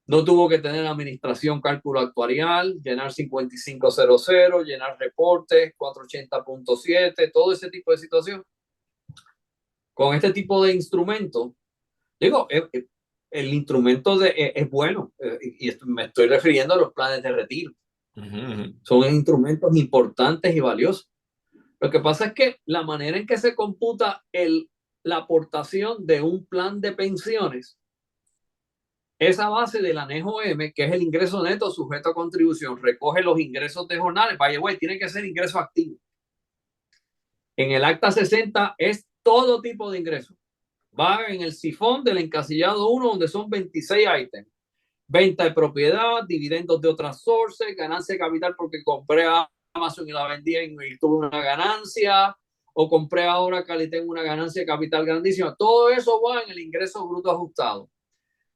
S3: No tuvo que tener administración, cálculo actuarial, llenar 5500, llenar reportes, 480.7, todo ese tipo de situación. Con este tipo de instrumento, digo, el instrumento es bueno, y me estoy refiriendo a los planes de retiro. Son instrumentos importantes y valiosos. Lo que pasa es que la manera en que se computa la aportación de un plan de pensiones es a base del anejo M, que es el ingreso neto sujeto a contribución. Recoge los ingresos de jornales. Vaya, güey, tiene que ser ingreso activo. En el acta 60 es todo tipo de ingresos. Va en el sifón del encasillado 1, donde son 26 ítems. Venta de propiedad, dividendos de otras sources, ganancia de capital porque compré a Amazon y la vendí y tuve una ganancia, o compré ahora que le tengo una ganancia de capital grandísima. Todo eso va en el ingreso bruto ajustado.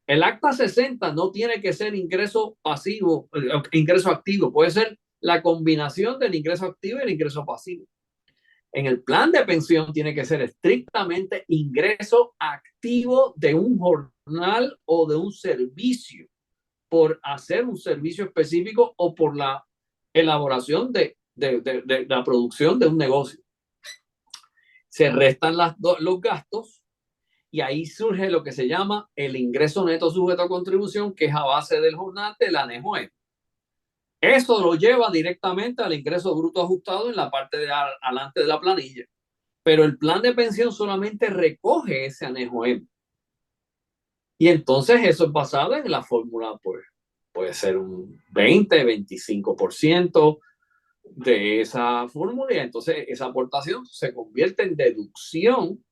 S3: El acta 60 no tiene que ser ingreso pasivo, ingreso activo, puede ser la combinación del ingreso activo y el ingreso pasivo. En el plan de pensión tiene que ser estrictamente ingreso activo de un jornal o de un servicio, por hacer un servicio específico o por la elaboración de la producción de un negocio. Se restan los gastos y ahí surge lo que se llama el ingreso neto sujeto a contribución, que es a base del jornal del anejo M. Eso lo lleva directamente al ingreso bruto ajustado en la parte de adelante de la planilla. Pero el plan de pensión solamente recoge ese anejo M. Y entonces eso es basado en la fórmula, pues puede ser un 20-25% de esa fórmula, y entonces esa aportación se convierte en deducción,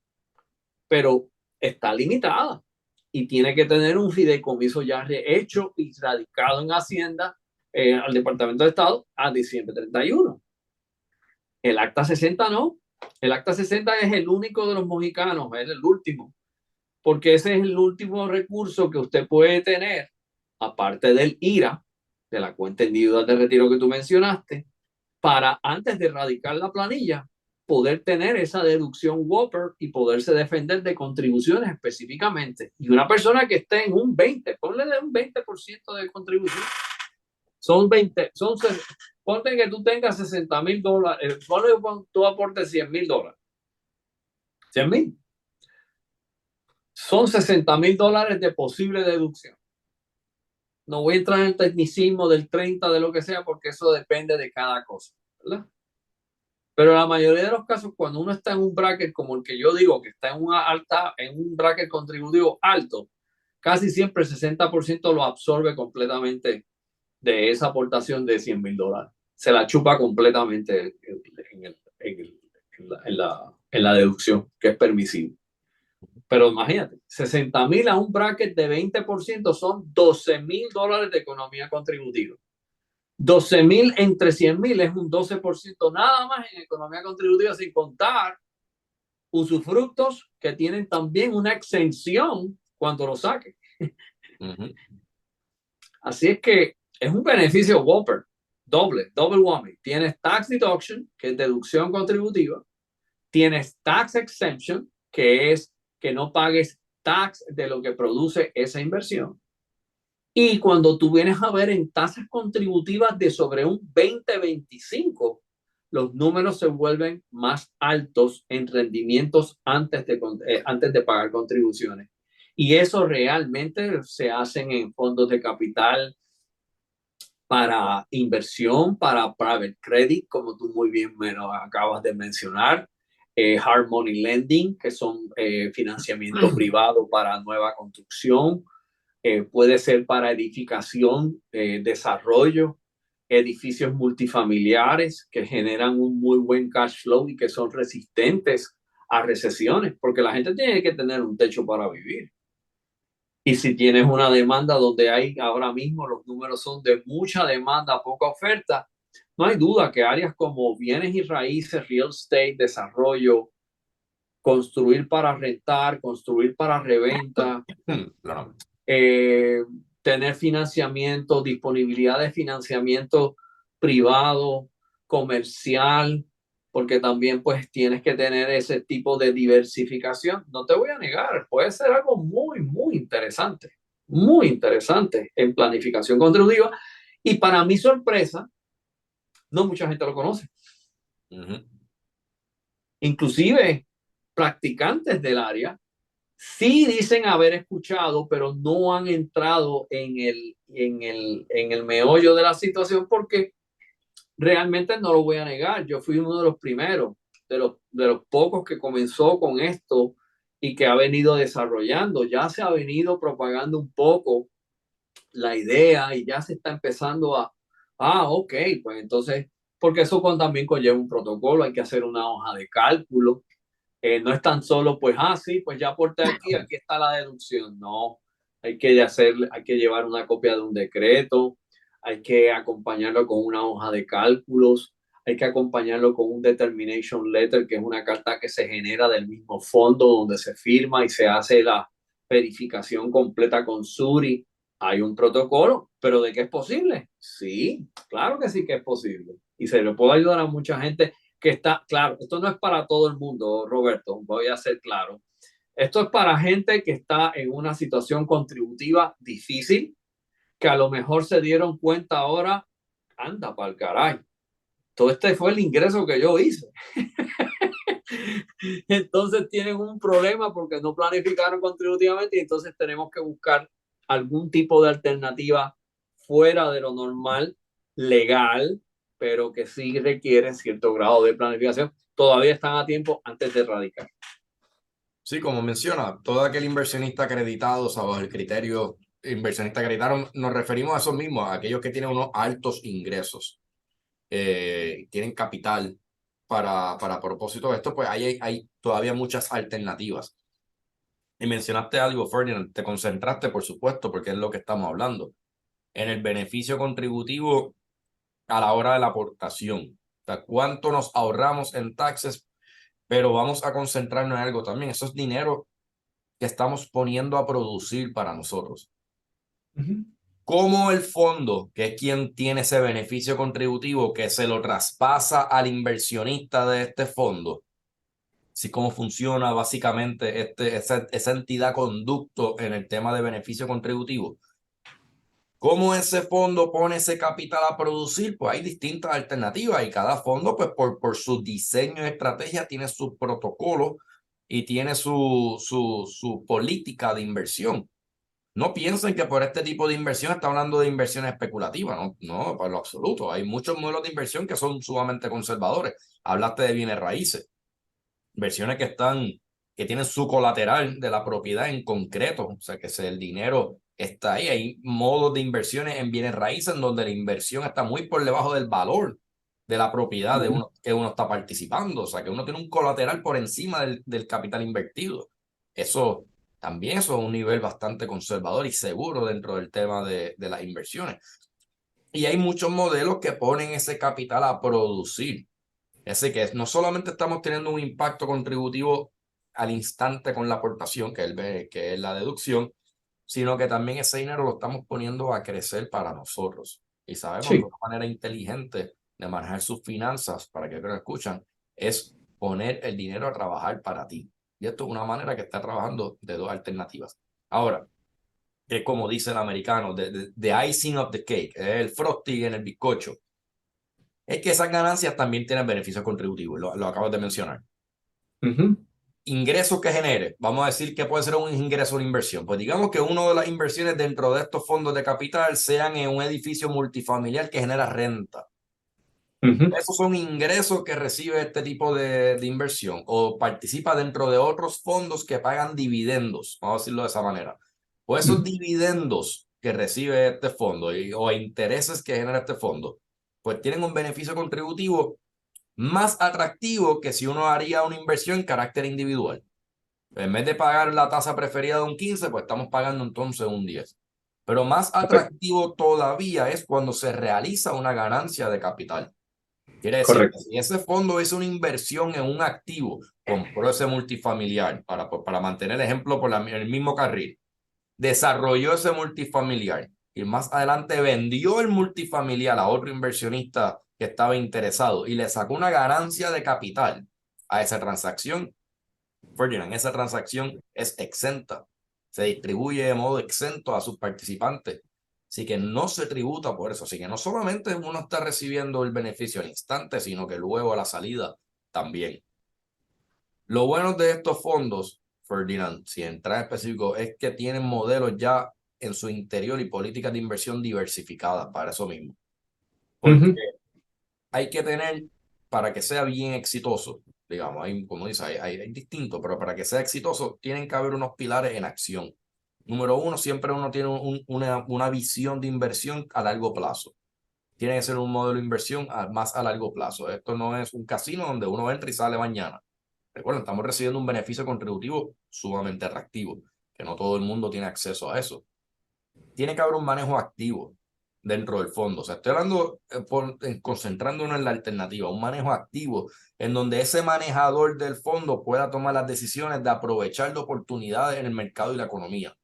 S3: pero está limitada y tiene que tener un fideicomiso ya hecho y radicado en Hacienda, al Departamento de Estado, a diciembre 31. El acta 60 no. El acta 60 es el único de los mojicanos, es el último, porque ese es el último recurso que usted puede tener, aparte del IRA, de la cuenta individual de retiro que tú mencionaste, para antes de erradicar la planilla, poder tener esa deducción Whopper y poderse defender de contribuciones específicamente. Y una persona que esté en un 20, ponle de un 20% de contribución, son 20, ponte que tú tengas $60.000, ponle tú aportes $100.000. 100.000. Son $60.000 de posible deducción. No voy a entrar en el tecnicismo del 30, de lo que sea, porque eso depende de cada cosa, ¿verdad? Pero la mayoría de los casos, cuando uno está en un bracket como el que yo digo, que está en un bracket contributivo alto, casi siempre el 60% lo absorbe completamente de esa aportación de $100.000. Se la chupa completamente en la deducción, que es permisible. Pero imagínate, 60.000 a un bracket de 20% son $12.000 de economía contributiva. 12,000 entre 100,000 es un 12% nada más en economía contributiva, sin contar usufructos que tienen también una exención cuando lo saquen. Así es que es un beneficio Whopper, double whammy. Tienes tax deduction, que es deducción contributiva. Tienes tax exemption, que es que no pagues tax de lo que produce esa inversión. Y cuando tú vienes a ver en tasas contributivas de sobre un 20-25, los números se vuelven más altos en rendimientos antes de pagar contribuciones. Y eso realmente se hacen en fondos de capital para inversión, para private credit, como tú muy bien me lo acabas de mencionar, hard money lending, que son financiamiento privado para nueva construcción, puede ser para edificación, desarrollo, edificios multifamiliares que generan un muy buen cash flow y que son resistentes a recesiones, porque la gente tiene que tener un techo para vivir. Y si tienes una demanda donde hay ahora mismo los números son de mucha demanda, poca oferta, no hay duda que áreas como bienes y raíces, real estate, desarrollo, construir para rentar, construir para reventa, tener financiamiento, disponibilidad de financiamiento privado, comercial, porque también pues tienes que tener ese tipo de diversificación. No te voy a negar, puede ser algo muy interesante en planificación contributiva. Y para mi sorpresa, no mucha gente lo conoce. Inclusive practicantes del área sí dicen haber escuchado, pero no han entrado en el meollo de la situación porque realmente no lo voy a negar. Yo fui uno de los primeros, de los pocos que comenzó con esto y que ha venido desarrollando. Ya se ha venido propagando un poco la idea y ya se está empezando ok, pues entonces, porque eso también conlleva un protocolo, hay que hacer una hoja de cálculo. No es tan solo, pues, sí, pues ya aporté aquí está la deducción. No, hay que llevar una copia de un decreto, hay que acompañarlo con una hoja de cálculos, hay que acompañarlo con un determination letter, que es una carta que se genera del mismo fondo donde se firma y se hace la verificación completa con Suri. Hay un protocolo, pero ¿de qué es posible? Sí, claro que sí que es posible. Y se le puede ayudar a mucha gente que está, claro, esto no es para todo el mundo, Roberto, voy a ser claro. Esto es para gente que está en una situación contributiva difícil, que a lo mejor se dieron cuenta ahora, anda para el caray. Todo este fue el ingreso que yo hice. Entonces tienen un problema porque no planificaron contributivamente y entonces tenemos que buscar algún tipo de alternativa fuera de lo normal, legal, pero que sí requiere cierto grado de planificación. Todavía están a tiempo antes de radicar.
S1: Sí, como menciona, todo aquel inversionista acreditado, o sea, bajo el criterio inversionista acreditado, nos referimos a esos mismos, a aquellos que tienen unos altos ingresos, tienen capital para propósito de esto, pues hay todavía muchas alternativas. Y mencionaste algo, Ferdinand, te concentraste, por supuesto, porque es lo que estamos hablando, en el beneficio contributivo a la hora de la aportación. O sea, cuánto nos ahorramos en taxes, pero vamos a concentrarnos en algo también. Eso es dinero que estamos poniendo a producir para nosotros. ¿Cómo el fondo, que es quien tiene ese beneficio contributivo, que se lo traspasa al inversionista de este fondo? Sí, cómo funciona básicamente esa entidad conducto en el tema de beneficio contributivo. ¿Cómo ese fondo pone ese capital a producir? Pues hay distintas alternativas y cada fondo, pues por su diseño y estrategia, tiene su protocolo y tiene su política de inversión. No piensen que por este tipo de inversión está hablando de inversión especulativa, no, por lo absoluto. Hay muchos modelos de inversión que son sumamente conservadores. Hablaste de bienes raíces, inversiones que tienen su colateral de la propiedad en concreto, o sea que el dinero está ahí. Hay modos de inversiones en bienes raíces en donde la inversión está muy por debajo del valor de la propiedad que uno está participando, o sea que uno tiene un colateral por encima del capital invertido. Eso es un nivel bastante conservador y seguro dentro del tema de las inversiones. Y hay muchos modelos que ponen ese capital a producir. Ese que no solamente estamos teniendo un impacto contributivo al instante con la aportación, que es la deducción, sino que también ese dinero lo estamos poniendo a crecer para nosotros. Y sabemos que
S3: Sí,
S1: una manera inteligente de manejar sus finanzas, para que lo escuchan, es poner el dinero a trabajar para ti. Y esto es una manera que está trabajando de dos alternativas. Ahora, es como dice el americano, the icing of the cake, el frosting en el bizcocho. Es que esas ganancias también tienen beneficios contributivos, lo acabas de mencionar.
S3: ujú,
S1: Ingresos que genere, vamos a decir que puede ser un ingreso o una inversión. Pues digamos que una de las inversiones dentro de estos fondos de capital sean en un edificio multifamiliar que genera renta.
S3: ujú,
S1: Esos son ingresos que recibe este tipo de inversión o participa dentro de otros fondos que pagan dividendos, vamos a decirlo de esa manera. O esos
S3: ujú.
S1: dividendos que recibe este fondo o intereses que genera este fondo, pues tienen un beneficio contributivo más atractivo que si uno haría una inversión en carácter individual. En vez de pagar la tasa preferida de un 15, pues estamos pagando entonces un 10. Pero más
S3: Correcto.
S1: atractivo todavía es cuando se realiza una ganancia de capital. Quiere decir que
S3: Correcto.
S1: si ese fondo es una inversión en un activo, compró ese multifamiliar, para mantener el ejemplo por el mismo carril, desarrolló ese multifamiliar y más adelante vendió el multifamiliar a otro inversionista que estaba interesado y le sacó una ganancia de capital a esa transacción. Ferdinand, esa transacción es exenta, se distribuye de modo exento a sus participantes, así que no se tributa por eso, así que no solamente uno está recibiendo el beneficio al instante, sino que luego a la salida también. Lo bueno de estos fondos, Ferdinand, si entra en específico, es que tienen modelos ya en su interior y políticas de inversión diversificadas para eso mismo, porque
S3: Ujú,
S1: hay que tener, para que sea bien exitoso, digamos, como dice, hay distintos, pero para que sea exitoso tienen que haber unos pilares en acción. Número uno, siempre uno tiene una visión de inversión a largo plazo. Tiene que ser un modelo de inversión más a largo plazo. Esto no es un casino donde uno entra y sale mañana. Recuerden, estamos recibiendo un beneficio contributivo sumamente atractivo, que no todo el mundo tiene acceso a eso. Tiene que haber un manejo activo dentro del fondo. O sea, estoy hablando, concentrándonos en la alternativa, un manejo activo en donde ese manejador del fondo pueda tomar las decisiones de aprovechar de oportunidades en el mercado y la economía.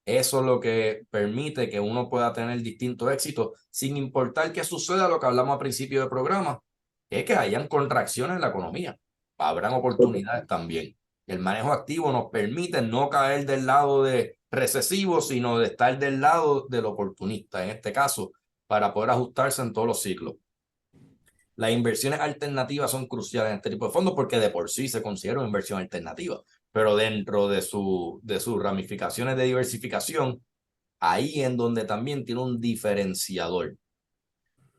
S1: Eso es lo que permite que uno pueda tener distintos éxitos sin importar qué suceda, lo que hablamos al principio del programa, es que hayan contracciones en la economía. Habrán
S3: correcto.
S1: oportunidades también. El manejo activo nos permite no caer del lado de recesivo, sino de estar del lado del oportunista, en este caso, para poder ajustarse en todos los ciclos. Las inversiones alternativas son cruciales en este tipo de fondos porque de por sí se considera una inversión alternativa, pero dentro de sus ramificaciones de diversificación, ahí en donde también tiene un diferenciador.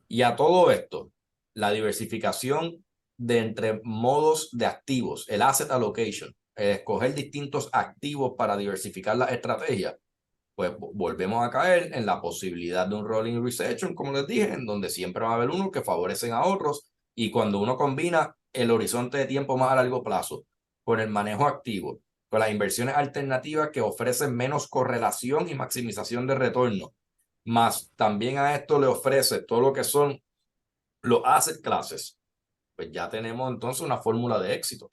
S1: Y a todo esto, la diversificación de entre modos de activos, el asset allocation, escoger distintos activos para diversificar la estrategia, pues volvemos a caer en la posibilidad de un rolling recession, como les dije, en donde siempre va a haber unos que favorecen a otros y cuando uno combina el horizonte de tiempo más a largo plazo con el manejo activo, con las inversiones alternativas que ofrecen menos correlación y maximización de retorno, más también a esto le ofrece todo lo que son los asset classes, pues ya tenemos entonces una fórmula de éxito.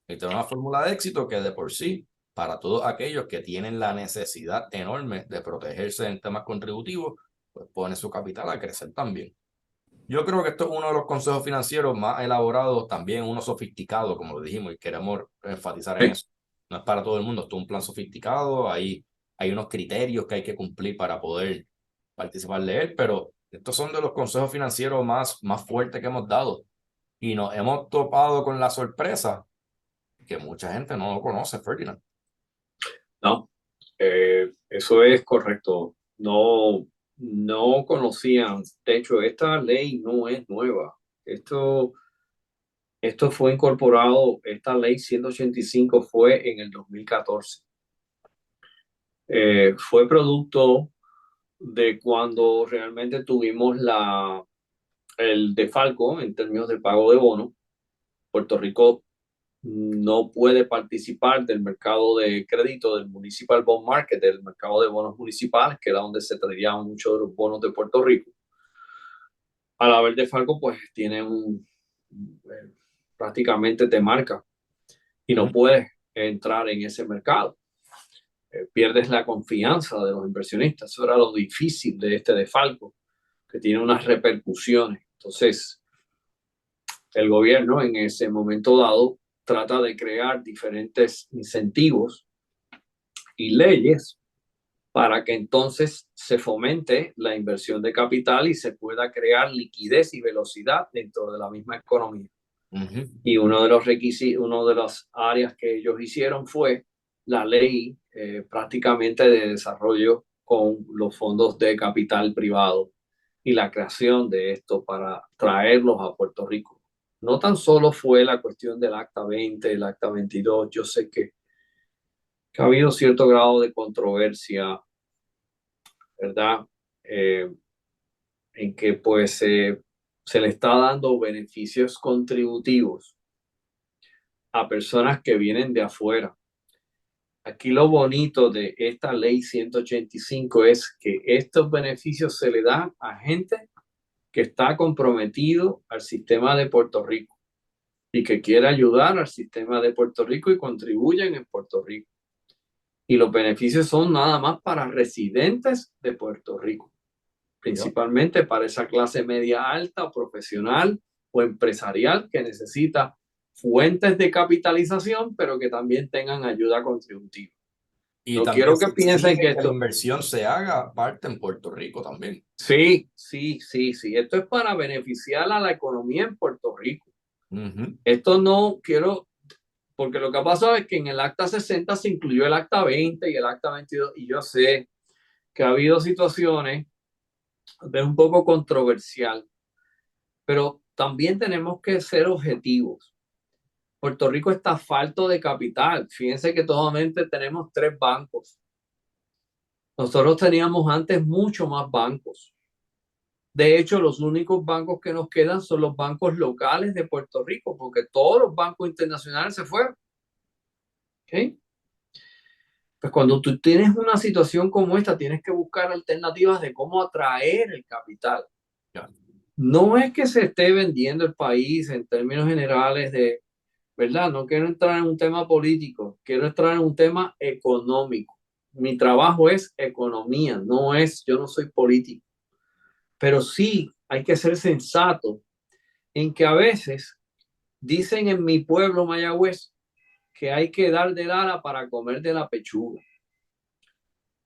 S1: Y tenemos una fórmula de éxito que de por sí, para todos aquellos que tienen la necesidad enorme de protegerse en temas contributivos, pues pone su capital a crecer también. Yo creo que esto es uno de los consejos financieros más elaborados, también uno sofisticado, como lo dijimos, y queremos enfatizar en
S3: Sí.
S1: eso. No es para todo el mundo, esto es un plan sofisticado, hay unos criterios que hay que cumplir para poder participar de él, pero estos son de los consejos financieros más fuertes que hemos dado. Y nos hemos topado con la sorpresa que mucha gente no lo conoce, Ferdinand.
S3: No, eso es correcto. No, no conocían. De hecho, esta ley no es nueva. Esto fue incorporado, esta ley 185 fue en el 2014. Fue producto de cuando realmente tuvimos el defalco en términos de pago de bono. Puerto Rico no puede participar del mercado de crédito, del Municipal Bond Market, del mercado de bonos municipales, que era donde se traían muchos de los bonos de Puerto Rico. Al haber desfalco, pues tiene prácticamente te marca y no puedes entrar en ese mercado. Pierdes la confianza de los inversionistas. Eso era lo difícil de este desfalco, que tiene unas repercusiones. Entonces, el gobierno en ese momento dado trata de crear diferentes incentivos y leyes para que entonces se fomente la inversión de capital y se pueda crear liquidez y velocidad dentro de la misma economía. Y uno de los requisitos, una de las áreas que ellos hicieron fue la ley prácticamente de desarrollo con los fondos de capital privado y la creación de esto para traerlos a Puerto Rico. No tan solo fue la cuestión del Acta 20, el Acta 22, yo sé que ha habido cierto grado de controversia, ¿verdad? En que pues se le está dando beneficios contributivos a personas que vienen de afuera. Aquí lo bonito de esta ley 185 es que estos beneficios se le dan a gente que está comprometido al sistema de Puerto Rico y que quiere ayudar al sistema de Puerto Rico y contribuyen en Puerto Rico. Y los beneficios son nada más para residentes de Puerto Rico, principalmente para esa clase media alta, profesional o empresarial que necesita fuentes de capitalización, pero que también tengan ayuda contributiva.
S1: Y
S3: No
S1: también
S3: quiero
S1: se
S3: que piensen que
S1: exige que la
S3: esto...
S1: inversión se haga parte en Puerto Rico también.
S3: Sí. Esto es para beneficiar a la economía en Puerto Rico. Esto no quiero... Porque lo que ha pasado es que en el Acta 60 se incluyó el Acta 20 y el Acta 22, y yo sé que ha habido situaciones de un poco controversial, pero también tenemos que ser objetivos. Puerto Rico está falto de capital. Fíjense que solamente tenemos 3 bancos. Nosotros teníamos antes mucho más bancos. De hecho, los únicos bancos que nos quedan son los bancos locales de Puerto Rico, porque todos los bancos internacionales se fueron. ¿Okay? Pues cuando tú tienes una situación como esta, tienes que buscar alternativas de cómo atraer el capital. No es que se esté vendiendo el país en términos generales de, ¿verdad? No quiero entrar en un tema político, quiero entrar en un tema económico. Mi trabajo es economía, yo no soy político. Pero sí hay que ser sensato en que a veces dicen en mi pueblo Mayagüez que hay que dar de Lara para comer de la pechuga.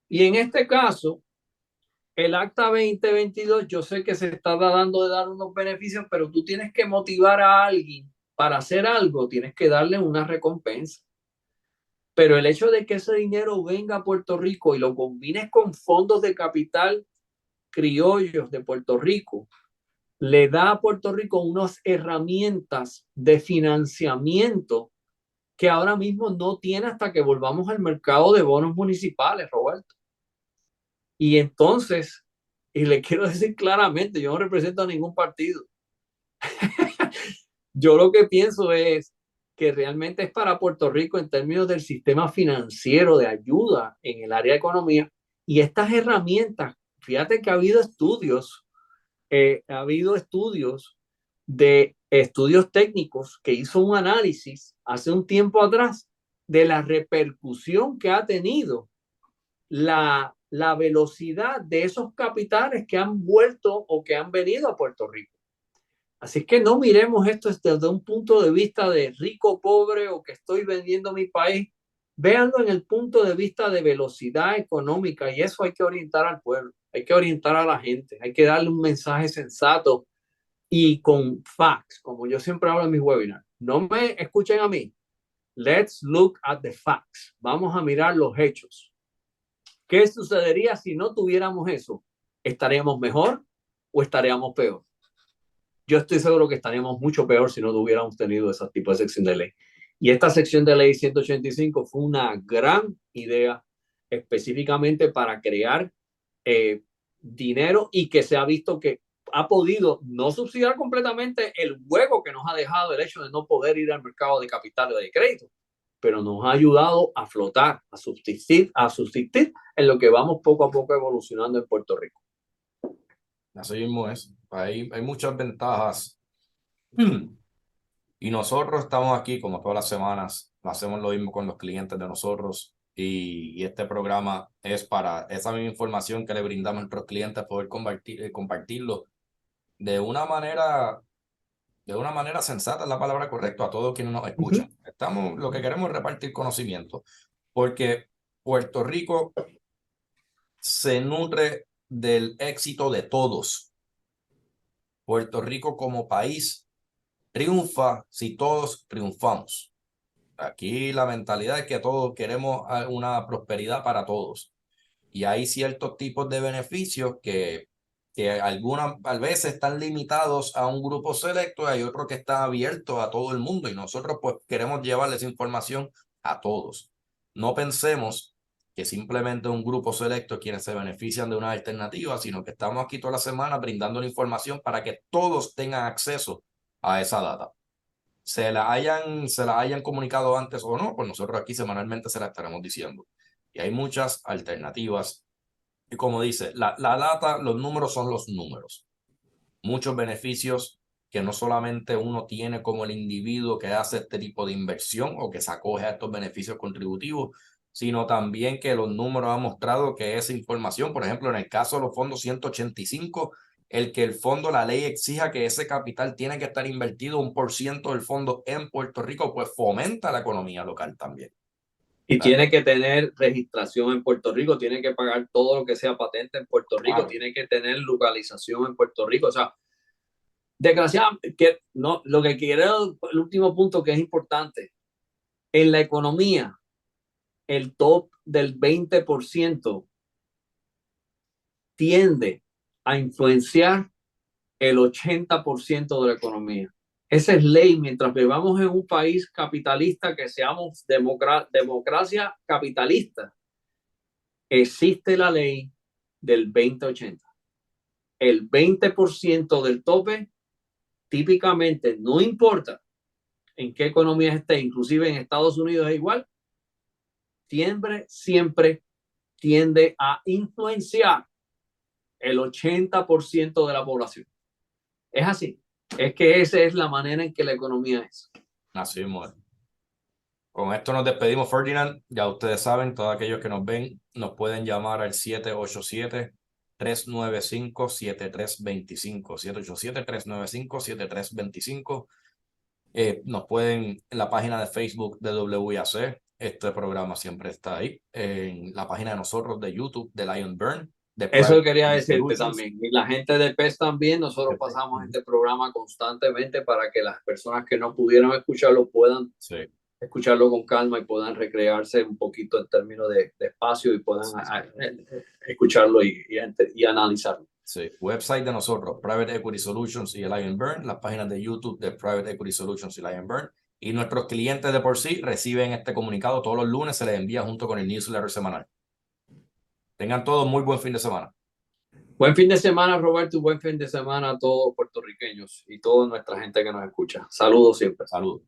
S3: Y en este caso, el Acta 2022, yo sé que se está dando de dar unos beneficios, pero tú tienes que motivar a alguien para hacer algo, tienes que darle una recompensa. Pero el hecho de que ese dinero venga a Puerto Rico y lo combines con fondos de capital criollos de Puerto Rico, le da a Puerto Rico unas herramientas de financiamiento que ahora mismo no tiene hasta que volvamos al mercado de bonos municipales, Roberto. Y entonces, y le quiero decir claramente, yo no represento a ningún partido. Yo lo que pienso es que realmente es para Puerto Rico en términos del sistema financiero de ayuda en el área de economía. Y estas herramientas, fíjate que ha habido estudios de estudios técnicos que hizo un análisis hace un tiempo atrás de la repercusión que ha tenido la velocidad de esos capitales que han vuelto o que han venido a Puerto Rico. Así que no miremos esto desde un punto de vista de rico, pobre o que estoy vendiendo mi país. Véanlo en el punto de vista de velocidad económica, y eso hay que orientar al pueblo, hay que orientar a la gente, hay que darle un mensaje sensato y con facts, como yo siempre hablo en mis webinars. No me escuchen a mí. Let's look at the facts. Vamos a mirar los hechos. ¿Qué sucedería si no tuviéramos eso? ¿Estaríamos mejor o estaríamos peor? Yo estoy seguro que estaríamos mucho peor si no hubiéramos tenido ese tipo de sección de ley. Y esta sección de ley 185 fue una gran idea específicamente para crear dinero, y que se ha visto que ha podido no subsidiar completamente el hueco que nos ha dejado el hecho de no poder ir al mercado de capital o de crédito, pero nos ha ayudado a flotar, a subsistir en lo que vamos poco a poco evolucionando en Puerto Rico.
S1: Así mismo es. Hay muchas ventajas. Y nosotros estamos aquí, como todas las semanas, hacemos lo mismo con los clientes de nosotros. Y este programa es para esa misma información que le brindamos a nuestros clientes, poder compartirlo de una manera sensata, es la palabra correcta, a todos quienes nos escuchan. Lo que queremos es repartir conocimiento, porque Puerto Rico se nutre del éxito de todos. Puerto Rico como país triunfa si todos triunfamos. Aquí la mentalidad es que todos queremos una prosperidad para todos. Y hay ciertos tipos de beneficios que algunas a veces están limitados a un grupo selecto y hay otros que están abiertos a todo el mundo. Y nosotros pues queremos llevarles información a todos. No pensemos que simplemente un grupo selecto quienes se benefician de una alternativa, sino que estamos aquí toda la semana brindando la información para que todos tengan acceso a esa data. Se la hayan comunicado antes o no, pues nosotros aquí semanalmente se la estaremos diciendo. Y hay muchas alternativas. Y como dice, la data, los números son los números. Muchos beneficios que no solamente uno tiene como el individuo que hace este tipo de inversión o que se acoge a estos beneficios contributivos, sino también que los números han mostrado que esa información, por ejemplo, en el caso de los fondos 185, el que el fondo, la ley exija que ese capital tiene que estar invertido 1% del fondo en Puerto Rico, pues fomenta la economía local también.
S3: Y tiene que tener registración en Puerto Rico, tiene que pagar todo lo que sea patente en Puerto Rico, claro. Tiene que tener localización en Puerto Rico. O sea, desgraciadamente, no, lo que quiero, el último punto que es importante, en la economía, el top del 20% tiende a influenciar el 80% de la economía. Esa es ley. Mientras vivamos en un país capitalista, que seamos democracia capitalista, existe la ley del 20-80. El 20% del tope, típicamente, no importa en qué economía esté, inclusive en Estados Unidos es igual, siempre tiende a influenciar el 80% de la población. Es así. Es que esa es la manera en que la economía es.
S1: Así mismo. Con esto nos despedimos, Ferdinand. Ya ustedes saben, todos aquellos que nos ven, nos pueden llamar al 787-395-7325. 787-395-7325. Nos pueden en la página de Facebook de WIAC. Este programa siempre está ahí. En la página de nosotros de YouTube de Lion Burn.
S3: Eso quería decirte también. Y la gente de PES también, nosotros pasamos este programa constantemente para que las personas que no pudieron escucharlo puedan escucharlo con calma y puedan recrearse un poquito en términos de espacio y puedan escucharlo y analizarlo.
S1: Sí, website de nosotros, Private Equity Solutions y Lion Burn, las páginas de YouTube de Private Equity Solutions y Lion Burn. Y nuestros clientes de por sí reciben este comunicado todos los lunes, se les envía junto con el newsletter semanal. Tengan todos muy buen fin de semana.
S3: Buen fin de semana, Roberto, y buen fin de semana a todos puertorriqueños y toda nuestra gente que nos escucha. Saludos siempre.
S1: Saludos.